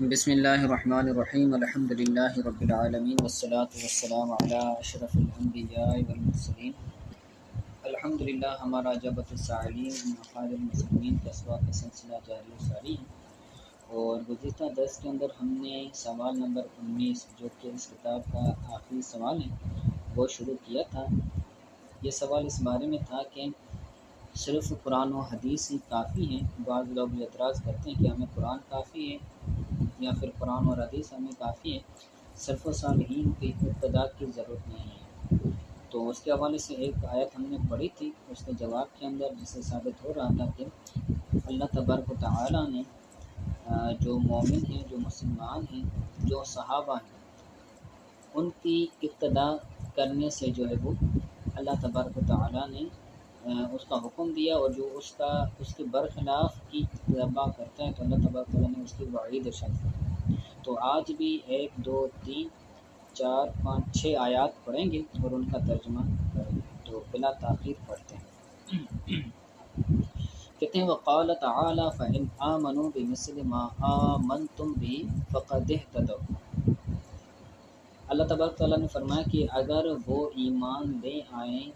بسم اللہ الرحمن الرحیم الحمد للہ رب العالمین والصلاة والسلام علی اشرف الانبیاء والمرسلین۔ الحمد للہ ہمارا جبت السائلین مفاد المسلمین کا سوال کا سلسلہ جاری و ساری ہے، اور گزشتہ درس کے اندر ہم نے سوال نمبر 19 جو کہ اس کتاب کا آخری سوال ہے وہ شروع کیا تھا۔ یہ سوال اس بارے میں تھا کہ صرف قرآن و حدیث ہی کافی ہیں۔ بعض لوگ یہ اعتراض کرتے ہیں کہ ہمیں قرآن کافی ہے یا پھر قرآن اور حدیث ہمیں کافی ہے، سلف و صالحین کی ابتدا کی ضرورت نہیں ہے۔ تو اس کے حوالے سے ایک آیت ہم نے پڑھی تھی، اس کے جواب کے اندر جسے ثابت ہو رہا تھا کہ اللہ تبارک و تعالیٰ نے جو مومن ہیں، جو مسلمان ہیں، جو صحابہ ہیں، ان کی ابتدا کرنے سے جو ہے وہ اللہ تبارک و تعالیٰ نے اس کا حکم دیا، اور جو اس کے برخلاف کی اتباع کرتا ہے تو اللہ تبارک و تعالیٰ نے اس کی وعید ارشاد کی۔ تو آج بھی 1 2 3 4 5 6 آیات پڑھیں گے اور ان کا ترجمہ کریں گے۔ تو بلا تاخیر پڑھتے ہیں۔ کہتے ہیں وقال تعالی فإن آمنوا بمثل ما آمنتم به فقد اهتدوا۔ اللہ تبارک تعالیٰ نے فرمایا کہ اگر وہ ایمان لے آئیں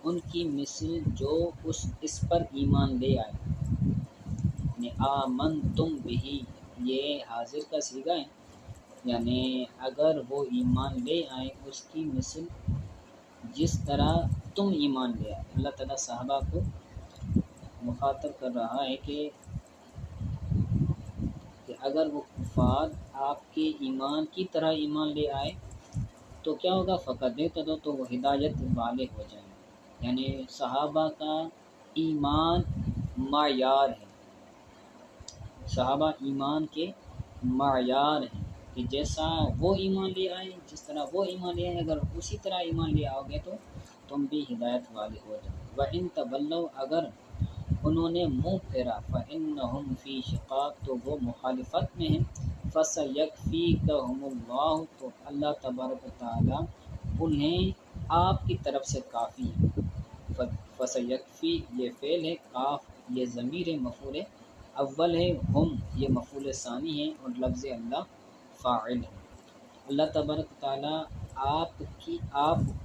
ان کی مثل جو اس پر ایمان لے آئے، یعنی آمنتم به یہ حاضر کا صیغہ ہے، یعنی اگر وہ ایمان لے آئیں اس کی مثل جس طرح تم ایمان لے آئے۔ اللہ تعالیٰ صحابہ کو مخاطب کر رہا ہے کہ اگر وہ کفار آپ کے ایمان کی طرح ایمان لے آئے تو کیا ہوگا؟ فقط تو وہ ہدایت والے ہو جائیں گے۔ یعنی صحابہ کا ایمان معیار ہے، صحابہ ایمان کے معیار ہیں کہ جیسا وہ ایمان لے آئے، جس طرح وہ ایمان لے آئے، اگر اسی طرح ایمان لے آؤ گے تو تم بھی ہدایت والے ہو جاؤ۔ وَإِن تَوَلَّوْا اگر انہوں نے منہ پھیرا فَإِنَّهُمْ فِي شِقَاقٍ تو وہ مخالفت میں ہیں، فَسَيَكْفِيكَهُمُ اللَّهُ تو اللہ تبارک و تعالیٰ انہیں آپ کی طرف سے کافی ہے۔ فَسَيَكْفِي یہ فعل ہے، کاف یہ ضمیر مفعول اول ہے، ہم یہ مفعول ثانی ہے، اور لفظ اللہ فاعل ہے۔ اللہ تبارک و تعالیٰ آپ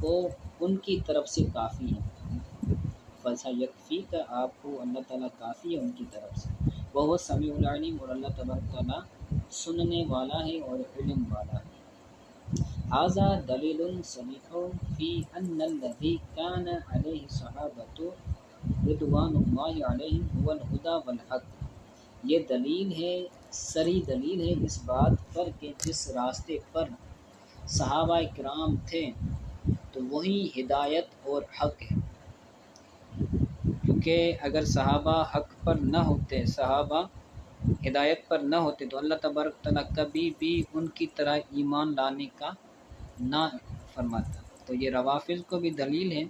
کو ان کی طرف سے کافی ہے۔ فَسَيَكْفِي کا آپ کو اللہ تعالیٰ کافی ہے ان کی طرف سے۔ وہ سمیع العلیم اور اللہ تبارک و تعالیٰ سننے والا ہے اور علم والا ہے۔ ھذا دلیل صریح فی ان الذی کان علیہ الصحابۃ رضوان اللہ علیہم ھو الھدی والحق۔ یہ دلیل ہے، صریح دلیل ہے اس بات پر کہ جس راستے پر صحابہ کرام تھے تو وہی ہدایت اور حق ہے۔ کیونکہ اگر صحابہ حق پر نہ ہوتے، صحابہ ہدایت پر نہ ہوتے تو اللہ تبارک تعالیٰ کبھی بھی ان کی طرح ایمان لانے کا نہ فرماتا۔ تو یہ روافض کو بھی دلیل ہے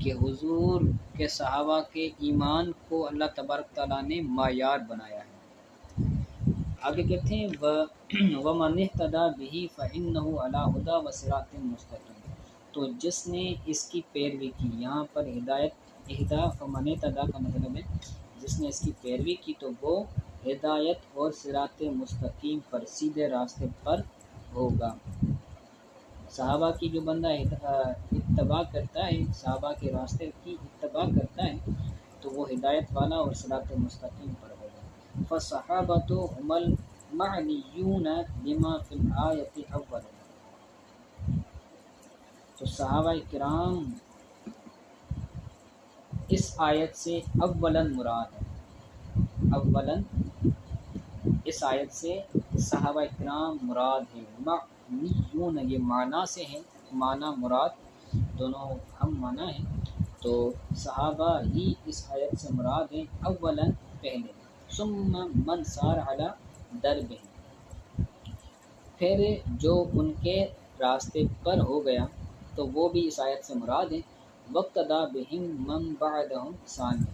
کہ حضور کے صحابہ کے ایمان کو اللہ تبارک تعالیٰ نے معیار بنایا ہے۔ آگے کہتے ہیں وَمَنِ اهْتَدَىٰ بِهِ فَإِنَّهُ عَلَىٰ هُدًى وَصِرَاطٍ مُسْتَقِيمٍ۔ تو جس نے اس کی پیروی کی، یہاں پر ہدایت اہدا فمن اهتدىٰ کا مطلب ہے جس نے اس کی پیروی کی تو وہ ہدایت اور صراط مستقیم پر، سیدھے راستے پر ہوگا۔ صحابہ کی جو بندہ اتباع کرتا ہے، صحابہ کے راستے کی اتباع کرتا ہے تو وہ ہدایت والا اور صراط مستقیم پر ہوگا۔ فالصحابۃ ھم المعنیون بما فی الآیۃ اولا۔ تو صحابہ کرام اس آیت سے اولاً مراد ہے، اولاً اس آیت سے صحابہ کرام مراد ہیں۔ معنیون یہ معنی سے ہیں، معنی مراد دونوں ہم معنی ہیں، تو صحابہ ہی اس آیت سے مراد ہیں اولاً پہلے، ثم من سار علی دربہم پھر جو ان کے راستے پر ہو گیا تو وہ بھی اس آیت سے مراد ہیں۔ واقتدی بہم من بعدہم ثانیہ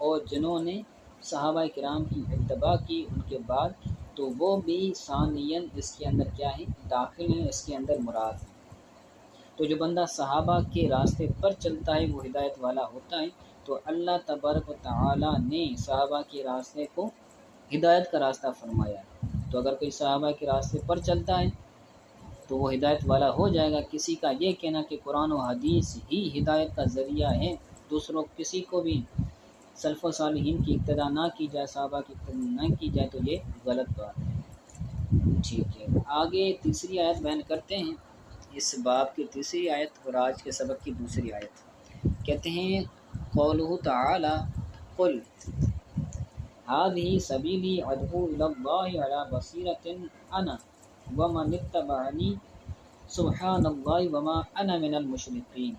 اور جنہوں نے صحابہ کرام کی اتباع کی ان کے بعد تو وہ بھی ثانیاً اس کے اندر کیا ہے؟ داخل ہیں، اس کے اندر مراد ہے۔ تو جو بندہ صحابہ کے راستے پر چلتا ہے وہ ہدایت والا ہوتا ہے۔ تو اللہ تبارک و تعالیٰ نے صحابہ کے راستے کو ہدایت کا راستہ فرمایا، تو اگر کوئی صحابہ کے راستے پر چلتا ہے تو وہ ہدایت والا ہو جائے گا۔ کسی کا یہ کہنا کہ قرآن و حدیث ہی ہدایت کا ذریعہ ہے، دوسروں کسی کو بھی سلف و صالحین کی اقتداء نہ کی جائے، صحابہ کی اقتداء نہ کی جائے، تو یہ غلط بات ہے۔ ٹھیک ہے، آگے تیسری آیت بیان کرتے ہیں، اس باب کی تیسری آیت اور آج کے سبق کی دوسری آیت۔ کہتے ہیں قولہ تعالی قل هذه سبیلی ادعو الی اللہ علی بصیرۃ انا ومن اتبعنی سبحان اللہ وما انا من المشرکین۔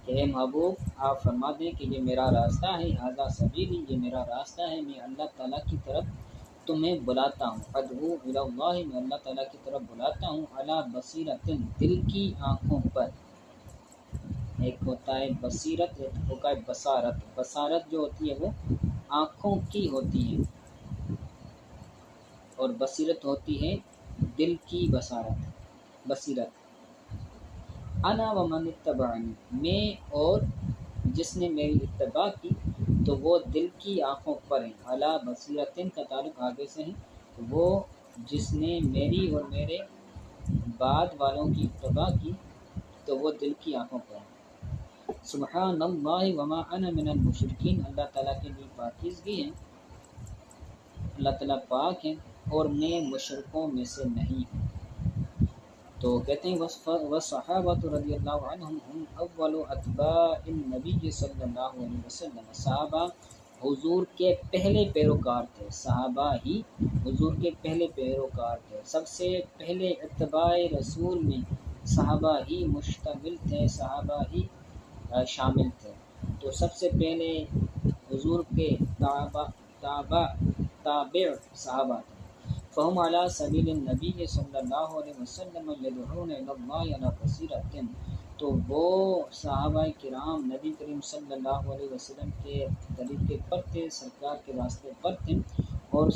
کہ اے محبوب آپ فرما دیں کہ یہ میرا راستہ ہے، ھذا سبیلی یہ میرا راستہ ہے، میں اللہ تعالیٰ کی طرف تمہیں بلاتا ہوں، ادعو الی اللہ میں اللہ تعالیٰ کی طرف بلاتا ہوں، علی بصیرۃ دل کی آنکھوں پر۔ ایک ہوتا ہے بصیرت، ایک ہوتا ہے بصارت۔ بصارت جو ہوتی ہے وہ آنکھوں کی ہوتی ہے، اور بصیرت ہوتی ہے دل کی بصیرت۔ انا ومن اتبعنی میں اور جس نے میری اتباع کی، تو وہ دل کی آنکھوں پر ہیں۔ علی بصیرتن کا تعلق آگے سے ہے، وہ جس نے میری اور میرے بعد والوں کی اتباع کی تو وہ دل کی آنکھوں پر ہیں۔ سبحان اللہ وما انا من المشرکین، اللہ تعالیٰ کے لیے پاکیزگی ہے، اللہ تعالیٰ پاک ہیں اور میں مشرکوں میں سے نہیں ہوں۔ تو کہتے ہیں والصحابۃ رضی اللہ عنہم ہم اول اتباع النبی صلی اللہ علیہ وسلم، صحابہ حضور کے پہلے پیروکار تھے، صحابہ ہی حضور کے پہلے پیروکار تھے، سب سے پہلے اتباع رسول میں صحابہ ہی مشتمل تھے، صحابہ ہی شامل تھے۔ تو سب سے پہلے حضور کے تابع صحابہ تھے۔ فہم علی سبیل النبی صلی اللہ علیہ وسلم یدعون الی اللہ علی بصیرۃ، تو وہ صحابہ کرام نبی کریم صلی اللہ علیہ وسلم کے طریقے پر تھے، سرکار کے راستے پر تھے، اور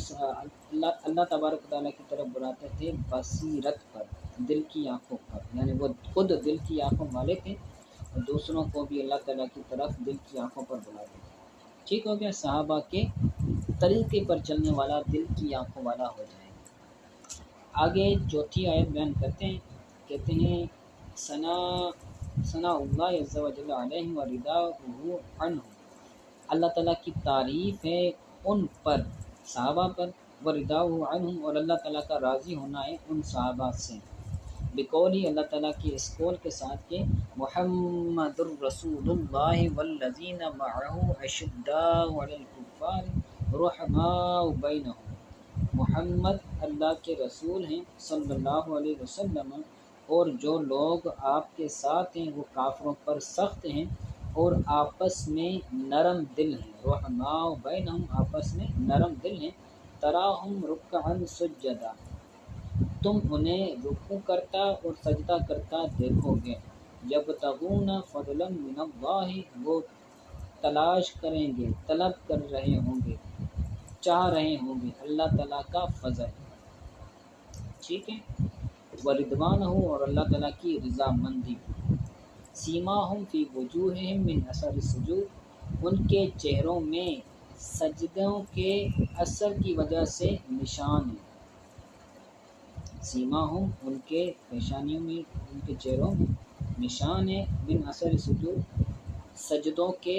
اللہ تبارک و تعالیٰ کی طرف بلاتے تھے بصیرت پر، دل کی آنکھوں پر، یعنی وہ خود دل کی آنکھوں والے تھے اور دوسروں کو بھی اللہ تعالیٰ کی طرف دل کی آنکھوں پر بلاتے تھے۔ ٹھیک ہو گیا، صحابہ کے طریقے پر چلنے والا دل کی آنکھوں والا ہو جائے گا۔ آگے چوتھی آیت بیان کرتے ہیں، کہتے ہیں ثناء اللہ عز و جل علیہ و رداءہ عنہ، اللہ تعالیٰ کی تعریف ہے ان پر، صحابہ پر، و رداءہ عنہم اور اللہ تعالیٰ کا راضی ہونا ہے ان صحابہ سے، بقولی اللہ تعالیٰ کی اس قول کے ساتھ کہ محمد الرسول اللہ والذین معہ اشداء علی الکفار رحماء بینہم، محمد اللہ کے رسول ہیں صلی اللہ علیہ وسلم، اور جو لوگ آپ کے ساتھ ہیں وہ کافروں پر سخت ہیں اور آپس میں نرم دل ہیں، رحماء بینہم آپس میں نرم دل ہیں، تراہم رکعا سجدا تم انہیں رکوع کرتا اور سجدہ کرتا دیکھو گے، یبتغون فضلا من اللہ وہ تلاش کریں گے، طلب کر رہے ہوں گے، چاہ رہے ہوں گے اللہ تعالیٰ کا فضل۔ ٹھیک ہے، ورضوانہ اور اللہ تعالیٰ کی رضا مندی، سیماہم فی وجوہہم من اثر السجود ان کے چہروں میں سجدوں کے اثر کی وجہ سے نشان ہے، سیماہم ان کے پیشانیوں میں، ان کے چہروں میں نشان ہے، من اثر السجود سجدوں کے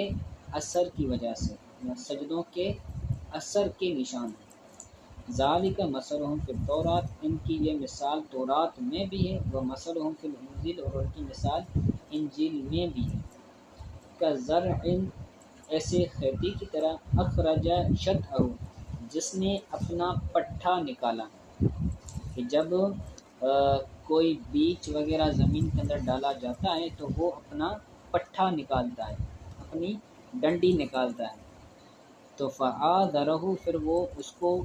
اثر کی وجہ سے، یا سجدوں کے اثر کے نشان ہے۔ ذالک مثلہم فی التوراۃ ان کی یہ مثال تورات میں بھی ہے، وہ مثلہم فی الانجیل اور ان کی مثال انجیل میں بھی ہے، کزرع ایسے کھیتی کی طرح اخرج شطأہ جس نے اپنا پٹھا نکالا، کہ جب کوئی بیج وغیرہ زمین کے اندر ڈالا جاتا ہے تو وہ اپنا پٹھا نکالتا ہے، اپنی ڈنڈی نکالتا ہے، تو فآذرہ پھر وہ اس کو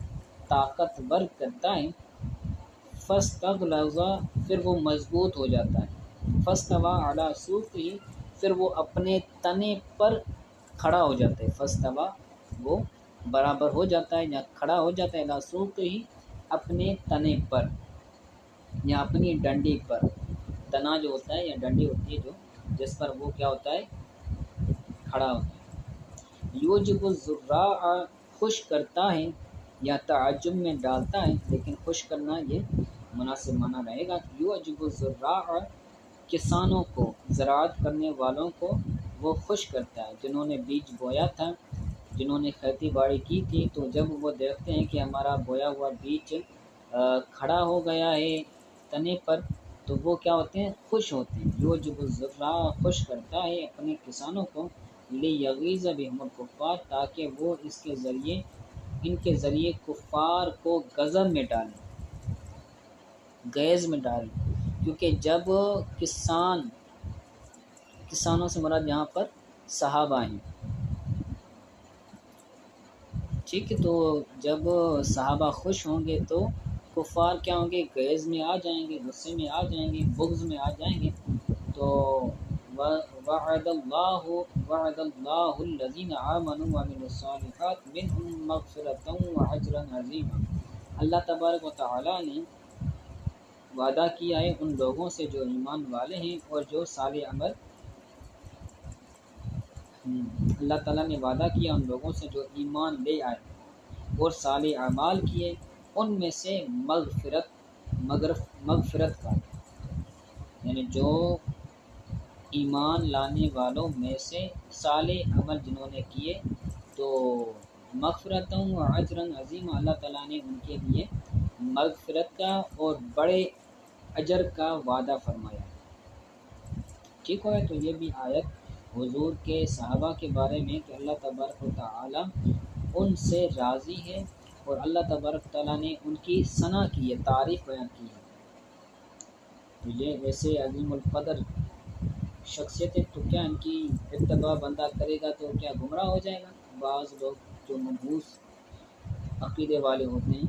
طاقتور کرتا ہے، فاستغلظ پھر وہ مضبوط ہو جاتا ہے، فاستوى علی سوقہ پھر وہ اپنے تنے پر کھڑا ہو جاتا ہے، فاستوى وہ برابر ہو جاتا ہے یا کھڑا ہو جاتا ہے، علی سوقہ اپنے تنے پر یا اپنی ڈنڈی پر، تنا جو ہوتا ہے یا ڈنڈی ہوتی ہے جو جس پر وہ کیا ہوتا ہے، کھڑا ہوتا ہے، یوجب الزراع خوش کرتا ہے یا تعجب میں ڈالتا ہے، لیکن خوش کرنا یہ مناسب معنی رہے گا۔ یعجب الزراع، کسانوں کو، زراعت کرنے والوں کو وہ خوش کرتا ہے، جنہوں نے بیج بویا تھا، جنہوں نے کھیتی باڑی کی تھی، تو جب وہ دیکھتے ہیں کہ ہمارا بویا ہوا بیج کھڑا ہو گیا ہے تنے پر، تو وہ کیا ہوتے ہیں؟ خوش ہوتے ہیں۔ یعجب الزراع، خوش کرتا ہے اپنے کسانوں کو، لیغیظ بہم الکفار، تاکہ وہ ان کے ذریعے کفار کو غضب میں ڈالیں، غیظ میں ڈالیں، کیونکہ جب کسانوں سے مراد یہاں پر صحابہ ہیں، ٹھیک ہے، تو جب صحابہ خوش ہوں گے تو کفار کیا ہوں گے؟ غیظ میں آ جائیں گے، غصے میں آ جائیں گے، بغض میں آ جائیں گے۔ تو وعد اللہ الذین آمنوا وعملوا الصالحات منهم مغفرۃ واجرا عظیما، اللہ تبارک و تعالی نے وعدہ کیا ہے ان لوگوں سے جو ایمان والے ہیں اور جو صالح عمل، اللہ تعالیٰ نے وعدہ کیا ان لوگوں سے جو ایمان لے آئے اور صالح اعمال کیے، ان میں سے مغفرت کا، یعنی جو ایمان لانے والوں میں سے صالح عمل جنہوں نے کیے، تو مغفرتوں و اجرا عظیم، اللہ تعالیٰ نے ان کے لیے مغفرت کا اور بڑے اجر کا وعدہ فرمایا۔ ٹھیک ہے، تو یہ بھی آیت حضور کے صحابہ کے بارے میں کہ اللہ تبارک و تعالی ان سے راضی ہے، اور اللہ تبارک تعالیٰ نے ان کی ثنا کی ہے، تعریف بیان کی ہے۔ تو یہ ایسے عظیم القدر شخصیت ہے، تو کیا ان کی اتباع بندہ کرے گا تو کیا گمراہ ہو جائے گا؟ بعض لوگ جو منحوس عقیدے والے ہوتے ہیں،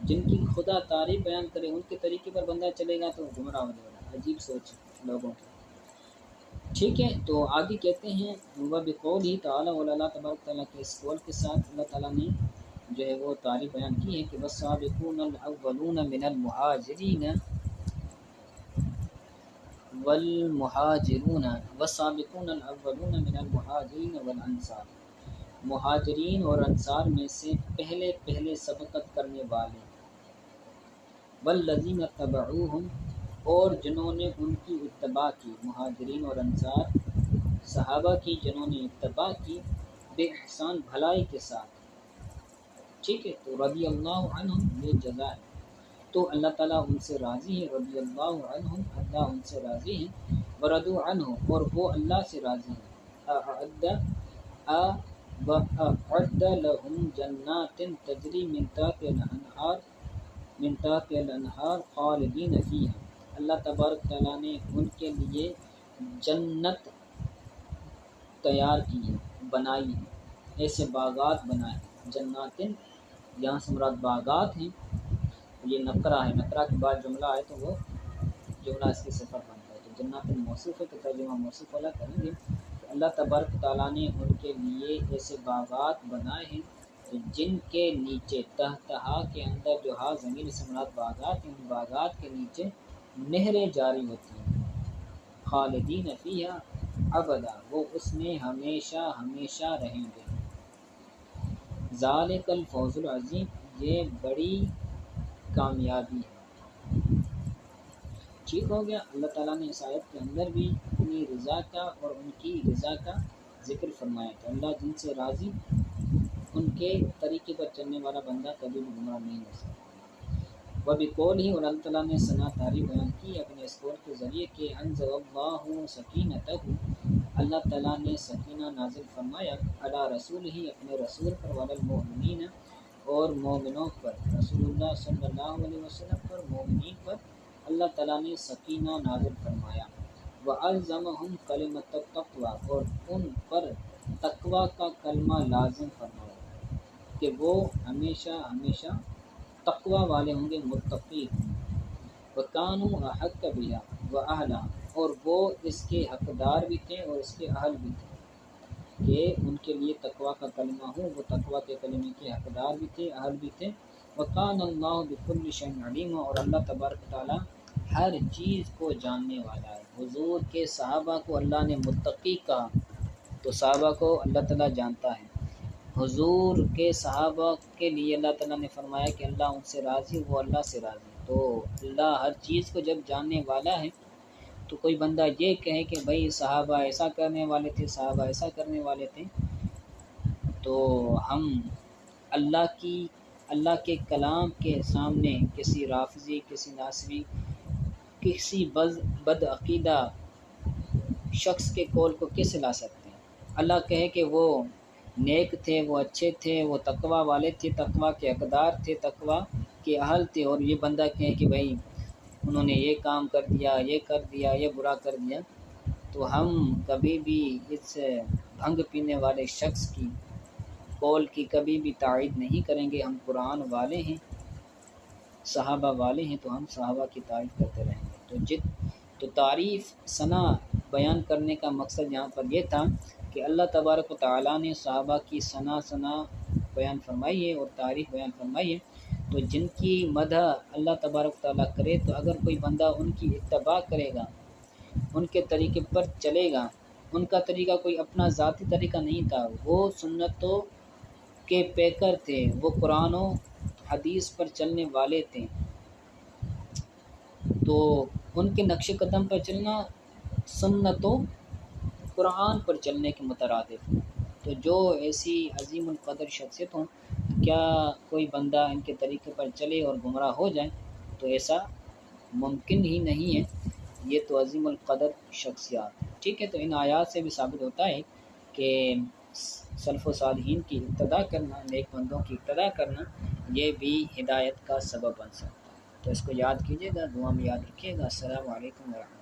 جن کی خدا تعریف بیان کرے، ان کے طریقے پر بندہ چلے گا تو گمراہ ہو جائے گا۔ عجیب سوچ لوگوں کی۔ ٹھیک ہے، تو آگے کہتے ہیں وَبِقَوْلِهِ تعالیٰ، اور اللہ تبارک تعالیٰ کے اس قول کے ساتھ اللہ تعالیٰ نے جو ہے وہ تعریف بیان کی ہے کہ وَالسَّابِقُونَ الْأَوَّلُونَ مِنَ الْمُهَاجِرِينَ وَالسَّابِقُونَ الْأَوَّلُونَ مِنَ الْمُهَاجِرِينَ وَالْأَنصَارِ، مہاجرین اور انصار میں سے پہلے سبقت کرنے والے، وَالَّذِينَ اتَّبَعُوهُمْ، اور جنہوں نے ان کی اتباع کی، مہاجرین اور انصار صحابہ کی جنہوں نے اتباع کی، بے احسان، بھلائی کے ساتھ، ٹھیک ہے، تو رضی اللہ عنہم، یہ جزا ہے، تو اللہ تعالیٰ ان سے راضی ہے، رضی اللہ عنہم، اللہ ان سے راضی ہے، ورضوا عنہ، اور وہ اللہ سے راضی ہیں، اعد لهم جنات تجری من تحتها الانہار خالدین فیہا، اللہ تبارک تعالیٰ نے ان کے لیے جنت تیار کی ہے، بنائی ہے، ایسے باغات بنائے، جنات یہاں سے مراد باغات ہیں، یہ نکرہ ہے، نکرہ کے بعد جملہ آئے تو وہ جملہ اس کی صفت بنتا ہے، تو جنات موصوف ہے تو ترجمہ موصوف والا کریں گے۔ اللہ تبارک تعالیٰ نے ان کے لیے ایسے باغات بنائے ہیں جن کے نیچے، تحتہا کے اندر، جو ہا زمین سے مراد باغات ہیں، ان باغات کے نیچے نہریں جاری ہوتی ہیں، خالدین فیہا ابدا، وہ اس میں ہمیشہ ہمیشہ رہیں گے۔ ذالک الفوز العظیم، یہ بڑی کامیابی ہے۔ ٹھیک ہو گیا، اللہ تعالیٰ نے اس آیت کے اندر بھی اپنی رضا کا اور ان کی رضا کا ذکر فرمایا تھا۔ اللہ جن سے راضی، ان کے طریقے پر چلنے والا بندہ کبھی بھی گمراہ نہیں ہو سکتا۔ وَبِقَوْلِهِ، اور اللہ تعالیٰ نے ثنا تعریف بیان کی اپنے اس قول کے ذریعے کہ انزل اللہ سکینتہ، اللہ تعالیٰ نے سکینہ نازل فرمایا، علی رسولہ، اپنے رسول پر، وعلی المؤمنین، اور مومنوں پر، رسول اللہ صلی اللہ علیہ وسلم پر، مومنین پر اللہ تعالیٰ نے سکینہ نازل فرمایا، وَأَلْزَمَهُمْ کلمۃ التقویٰ، اور ان پر تقوی کا کلمہ لازم فرمایا کہ وہ ہمیشہ ہمیشہ تقوی والے ہوں گے، متقی ہوں گے، وَكَانُوا أَحَقَّ بِهَا وَأَهْلَهَا، اور وہ اس کے حقدار بھی تھے اور اس کے اہل بھی تھے کہ ان کے لیے تقوی کا کلمہ ہو، وہ تقوی کے کلمے کے حقدار بھی تھے، اہل بھی تھے۔ وَكَانَ اللَّهُ بِكُلِّ شَيْءٍ عَلِيمًا، اور اللہ تبارک تعالیٰ ہر چیز کو جاننے والا ہے۔ حضور کے صحابہ کو اللہ نے متقی کہا، تو صحابہ کو اللہ تعالیٰ جانتا ہے۔ حضور کے صحابہ کے لیے اللہ تعالیٰ نے فرمایا کہ اللہ ان سے راضی، وہ اللہ سے راضی۔ تو اللہ ہر چیز کو جب جاننے والا ہے تو کوئی بندہ یہ کہے کہ بھائی صحابہ ایسا کرنے والے تھے، صحابہ ایسا کرنے والے تھے، تو ہم اللہ کے کلام کے سامنے کسی رافضی، کسی ناصری، کسی بد عقیدہ شخص کے قول کو کیسے لا سکتے ہیں؟ اللہ کہے کہ وہ نیک تھے، وہ اچھے تھے، وہ تقوی والے تھے، تقوی کے حقدار تھے، تقوی کے اہل تھے، اور یہ بندہ کہے کہ بھائی انہوں نے یہ کام کر دیا، یہ کر دیا، یہ برا کر دیا، تو ہم کبھی بھی اس بھنگ پینے والے شخص کی قول کی کبھی بھی تائید نہیں کریں گے۔ ہم قرآن والے ہیں، صحابہ والے ہیں، تو ہم صحابہ کی تعریف کرتے رہیں گے۔ تو تعریف ثنا بیان کرنے کا مقصد یہاں پر یہ تھا کہ اللہ تبارک و تعالیٰ نے صحابہ کی ثنا بیان فرمائی ہے اور تعریف بیان فرمائی ہے، تو جن کی مدح اللہ تبارک و تعالیٰ کرے، تو اگر کوئی بندہ ان کی اتباع کرے گا، ان کے طریقے پر چلے گا، ان کا طریقہ کوئی اپنا ذاتی طریقہ نہیں تھا، وہ سنتوں کے پیکر تھے، وہ قرآن و حدیث پر چلنے والے تھے، تو ان کے نقش قدم پر چلنا سنت و قرآن پر چلنے کے مترادف۔ تو جو ایسی عظیم القدر شخصیت ہوں، کیا کوئی بندہ ان کے طریقے پر چلے اور گمراہ ہو جائے؟ تو ایسا ممکن ہی نہیں ہے، یہ تو عظیم القدر شخصیات ہے۔ ٹھیک ہے، تو ان آیات سے بھی ثابت ہوتا ہے کہ سلف و صالحین کی اقتداء کرنا، نیک بندوں کی اقتداء کرنا، یہ بھی ہدایت کا سبب بن سکتا ہے۔ تو اس کو یاد کیجیے گا، دعا میں یاد رکھیے گا۔ السلام علیکم ورحمۃ اللہ۔